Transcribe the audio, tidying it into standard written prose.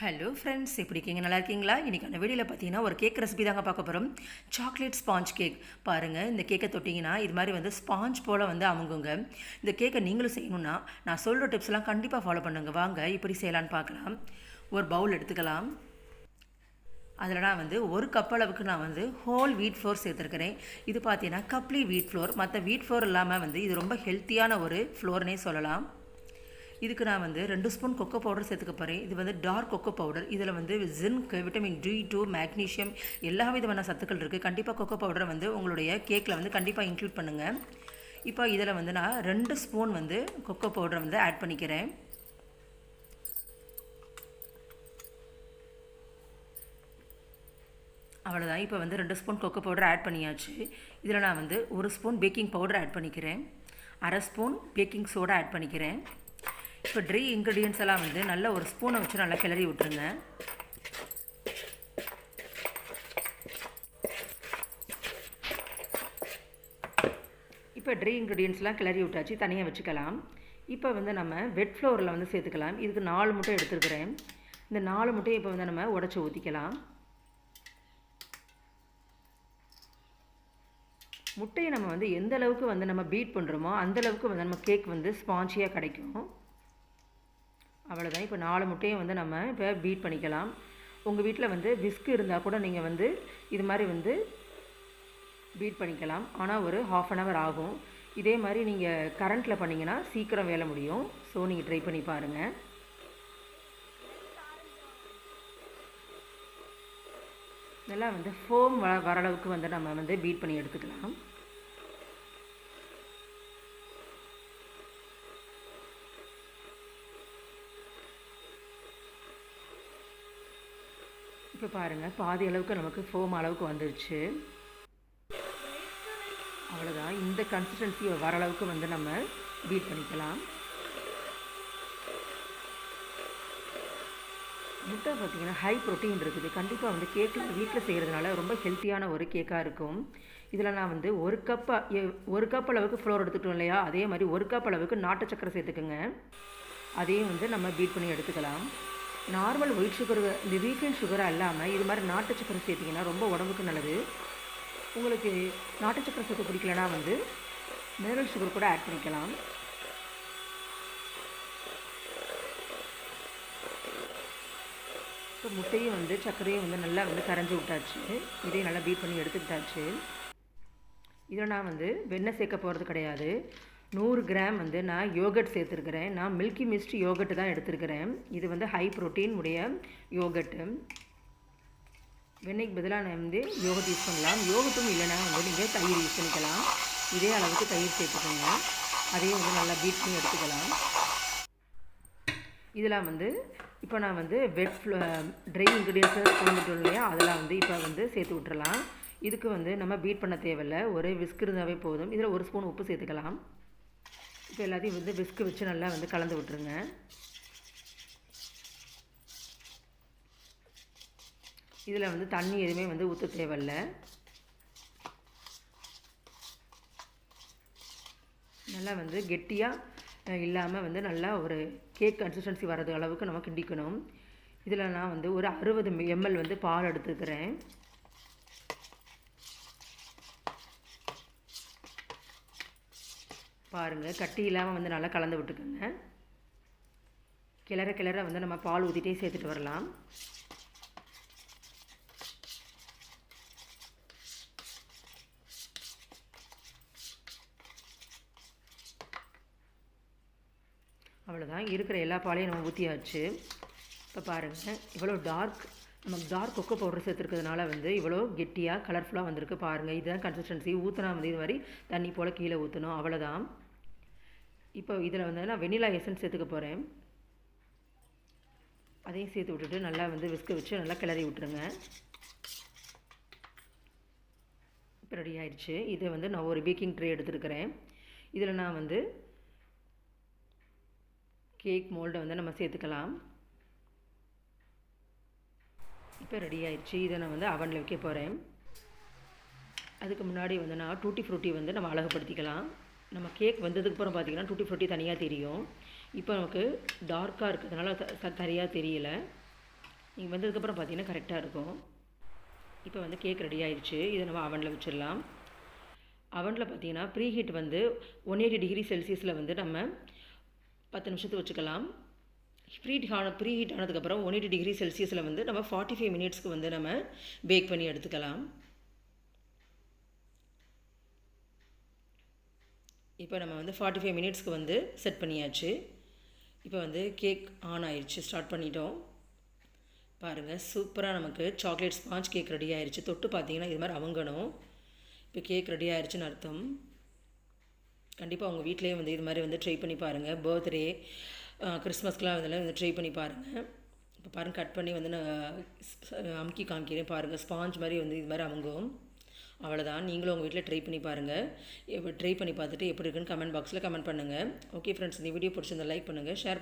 Hello friends, எப்படி இருக்கீங்க? நல்லா இருக்கீங்களா? இன்றைக்கான வீடியோவில் பார்த்தீங்கன்னா ஒரு கேக் ரெசிபி தாங்க பார்க்க போகிறோம். Chocolate sponge cake. பாருங்கள், இந்த கேக்கை தொட்டிங்கன்னா இது மாதிரி ஸ்பாஞ்ச் போல் அமுங்குங்க. இந்த கேக்கை நீங்களும் செய்யணுன்னா நான் சொல்கிற டிப்ஸ்லாம் கண்டிப்பாக ஃபாலோ பண்ணுங்க. வாங்க இப்படி செய்யலான்னு பார்க்கலாம். ஒரு பவுல் எடுத்துக்கலாம். அதில் நான் ஒரு கப் அளவுக்கு நான் ஹோல் வீட் ஃப்ளோர் சேர்த்துருக்கிறேன். இது பார்த்தீங்கன்னா கப்லி வீட் ஃப்ளோர். மற்ற வீட் ஃப்ளோர் இல்லாமல் இது ரொம்ப ஹெல்த்தியான ஒரு ஃப்ளோர்னே சொல்லலாம். இதுக்கு நான் 2 ஸ்பூன் கொக்கோ பவுடர் சேர்த்துக்க போகிறேன். இது டார்க் கொக்கோ பவுடர். இதில் ஜிங்க், விட்டமின் D2, மேக்னீஷியம் எல்லா விதமான சத்துக்கள் இருக்குது. கண்டிப்பாக கொக்கோ பவுடரை உங்களுடைய கேக்கில் கண்டிப்பாக இன்க்ளூட் பண்ணுங்கள். இப்போ இதில் நான் 2 ஸ்பூன் கொக்கோ பவுடரை ஆட் பண்ணிக்கிறேன். அவ்வளோதான். இப்போ 2 ஸ்பூன் கொக்கோ பவுடர் ஆட் பண்ணியாச்சு. இதில் நான் 1 ஸ்பூன் பேக்கிங் பவுடர் ஆட் பண்ணிக்கிறேன். அரை ஸ்பூன் பேக்கிங் சோடா ஆட் பண்ணிக்கிறேன். இப்போ ட்ரை இன்க்ரீடியன்ட்ஸ் எல்லாம் நல்லா ஒரு ஸ்பூனை வச்சு நல்லா கிளறி விட்டுருங்க. இப்போ ட்ரை இன்க்ரீடியன்ட்ஸ்லாம் கிளறி விட்டாச்சு, தனியாக வச்சுக்கலாம். இப்போ நம்ம வெட் ஃப்ளோரில் சேர்த்துக்கலாம். இதுக்கு 4 முட்டை எடுத்துருக்கிறேன். இந்த 4 முட்டையை இப்போ நம்ம உடச்சி ஊற்றிக்கலாம். முட்டையை நம்ம எந்த அளவுக்கு நம்ம பீட் பண்ணுறோமோ அந்தளவுக்கு நம்ம கேக் ஸ்பாஞ்சியாக கிடைக்கும். அவ்வளோதான். இப்போ 4 முட்டையும் நம்ம இப்போ பீட் பண்ணிக்கலாம். உங்கள் வீட்டில் விஸ்க் இருந்தால் கூட நீங்கள் இது மாதிரி பீட் பண்ணிக்கலாம். ஆனால் ஒரு 1/2 hour ஆகும். இதே மாதிரி நீங்கள் கரண்ட்டில் பண்ணிங்கன்னா சீக்கிரம் வேலை முடியும். ஸோ நீங்கள் ட்ரை பண்ணி பாருங்கள். நல்லா ஃபோம் வர அளவுக்கு நம்ம பீட் பண்ணி எடுத்துக்கலாம். இப்போ பாருங்கள், பாதி அளவுக்கு நமக்கு ஃபோம் அளவுக்கு வந்துருச்சு. அவ்வளோதான். இந்த கன்சிஸ்டன்சி வர அளவுக்கு நம்ம பீட் பண்ணிக்கலாம். முட்டை பார்த்திங்கன்னா ஹை ப்ரோட்டீன் இருக்குது. கண்டிப்பாக கேக்கில் வீட்டில் செய்கிறதுனால ரொம்ப ஹெல்த்தியான ஒரு கேக்காக இருக்கும். இதில் நான் ஒரு கப் அளவுக்கு ஃப்ளோர் எடுத்துக்கிட்டோம் இல்லையா, அதே மாதிரி 1 கப் அளவுக்கு நாட்டு சக்கரை சேர்த்துக்குங்க. அதையும் நம்ம பீட் பண்ணி எடுத்துக்கலாம். நார்மல் ஒயிட் சுகர், இந்த ரீஃபைன் சுகராக இல்லாமல் இது மாதிரி நாட்டு சக்கரை சேர்த்திங்கன்னா ரொம்ப உடம்புக்கு நல்லது. உங்களுக்கு நாட்டு சக்கரை சேர்த்து பிடிக்கலனா மினரல் சுகர் கூட ஆட் பண்ணிக்கலாம். இப்போ முட்டையும் சர்க்கரையும் நல்லா கரைஞ்சி விட்டாச்சு. இதையும் நல்லா பீட் பண்ணி எடுத்துக்கிட்டாச்சு. இதில் நான் வெண்ணெய் சேர்க்க போகிறது கிடையாது. 100 கிராம் நான் யோகட் சேர்த்துருக்கிறேன். நான் மில்கி மிஸ்ட் யோகட்டு தான் எடுத்துருக்கிறேன். இது ஹை ப்ரோட்டீன் உடைய யோகட்டு. வெண்ணெய்க்கு பதிலாக நான் யோகட் யூஸ் பண்ணலாம். யோகட்டும் இல்லைனா நீங்கள் தயிர் யூஸ் பண்ணிக்கலாம். இதே அளவுக்கு தயிர் சேர்த்துக்கோங்க. அதையும் நல்லா பீட் பண்ணி எடுத்துக்கலாம். இதில் இப்போ நான் வெட் ட்ரை இன்க்ரீடியன்ஸை கொண்டுட்டோம் இல்லையா, அதெல்லாம் இப்போ சேர்த்து விட்டுறலாம். இதுக்கு நம்ம பீட் பண்ண தேவையில்லை. ஒரு விஸ்க் இருந்தாவே போதும். இதில் 1 ஸ்பூன் உப்பு சேர்த்துக்கலாம். இப்போ எல்லாத்தையும் விஸ்க் வச்சு நல்லா கலந்து விட்டுருங்க. இதில் தண்ணி எதுவுமே ஊற்ற தேவையில்லை. நல்லா கெட்டியாக இல்லாமல் நல்லா ஒரு கேக் கன்சிஸ்டன்சி வர்றது அளவுக்கு நம்ம கிண்டிக்கணும். இதில் நான் ஒரு 60 ml பால் எடுத்துக்கிறேன். பாருங்கள், கட்டி இல்லாமல் நல்லா கலந்து விட்டுக்கோங்க. கிளற கிளற நம்ம பால் ஊற்றிட்டே சேர்த்துட்டு வரலாம். அவ்வளோதான். இருக்கிற எல்லா பாலையும் நம்ம ஊற்றியாச்சு. இப்போ பாருங்கள், இவ்வளோ நமக்கு டார்க் கொக்கோ பவுடர் சேர்த்துருக்கிறதுனால இவ்வளோ கெட்டியாக கலர்ஃபுல்லாக வந்திருக்கு. பாருங்கள், இதுதான் கன்சிஸ்டன்சி. ஊற்றினா இது மாதிரி தண்ணி போல் கீழே ஊற்றணும். அவ்வளோதான். இப்போ இதில் நான் வெனிலா எசன்ஸ் சேர்த்துக்க போகிறேன். அதையும் சேர்த்து விட்டுட்டு நல்லா விஸ்க வச்சு நல்லா கிளறி விட்டுருங்க. இப்போ ரெடி ஆயிடுச்சு. இதை நான் ஒரு பேக்கிங் ட்ரே எடுத்துருக்கிறேன். இதில் நான் கேக் மோல்டை நம்ம சேர்த்துக்கலாம். இப்போ ரெடி ஆயிடுச்சு. இதை நான் அவனில் வைக்க போகிறேன். அதுக்கு முன்னாடி நான் டூட்டி ஃப்ரூட்டி நம்ம அழகுபடுத்திக்கலாம். நம்ம கேக் வந்ததுக்கப்புறம் பார்த்திங்கன்னா டூட்டி ஃப்ரூட்டி தனியாக தெரியும். இப்போ நமக்கு டார்க்காக இருக்கிறதுனால சரியாக தெரியல. நீங்கள் வந்ததுக்கப்புறம் பார்த்தீங்கன்னா கரெக்டாக இருக்கும். இப்போ வந்து கேக் ரெடி ஆயிடுச்சு. இதை நம்ம அவனில் வச்சிடலாம். அவனில் பார்த்தீங்கன்னா ப்ரீ ஹீட் வந்து 180 டிகிரி செல்சியஸில் வந்து நம்ம 10 நிமிஷத்துக்கு வச்சுக்கலாம். ப்ரீ ஹீட் ஆனதுக்கப்புறம் 180 டிகிரி செல்சியஸில் வந்து நம்ம 45 மினிட்ஸ்க்கு வந்து நம்ம பேக் பண்ணி எடுத்துக்கலாம். இப்போ நம்ம வந்து 45 மினிட்ஸ்க்கு வந்து செட் பண்ணியாச்சு. இப்போ வந்து கேக் ஆன் ஆயிடுச்சு. ஸ்டார்ட் பண்ணிட்டோம். பாருங்கள், சூப்பராக நமக்கு சாக்லேட் ஸ்பாஞ்ச் கேக் ரெடி ஆயிடுச்சு. தொட்டு பார்த்தீங்கன்னா இது மாதிரி அவங்கணும். இப்போ கேக் ரெடி ஆயிடுச்சுன்னு அர்த்தம். கண்டிப்பாக உங்கள் வீட்டிலேயே வந்து இது மாதிரி வந்து ட்ரை பண்ணி பாருங்கள். பர்த்டே, கிறிஸ்மஸ்க்கெலாம் இதெல்லாம் வந்து ட்ரை பண்ணி பாருங்கள். இப்போ பாருங்கள், கட் பண்ணி வந்து நான் அமுக்கி காமிக்கிறேன். பாருங்கள், ஸ்பாஞ்ச் மாதிரி வந்து இது மாதிரி அவங்கும். அவ்வளோதான். நீங்களும் உங்கள் வீட்டில் ட்ரை பண்ணி பாருங்கள். ட்ரை பண்ணி பார்த்துட்டு எப்படி இருக்குன்னு கமெண்ட் பாக்ஸில் கமெண்ட் பண்ணுங்கள். ஓகே ஃப்ரெண்ட்ஸ், இந்த வீடியோ பிடிச்சிருந்தா லைக் பண்ணுங்கள், ஷேர்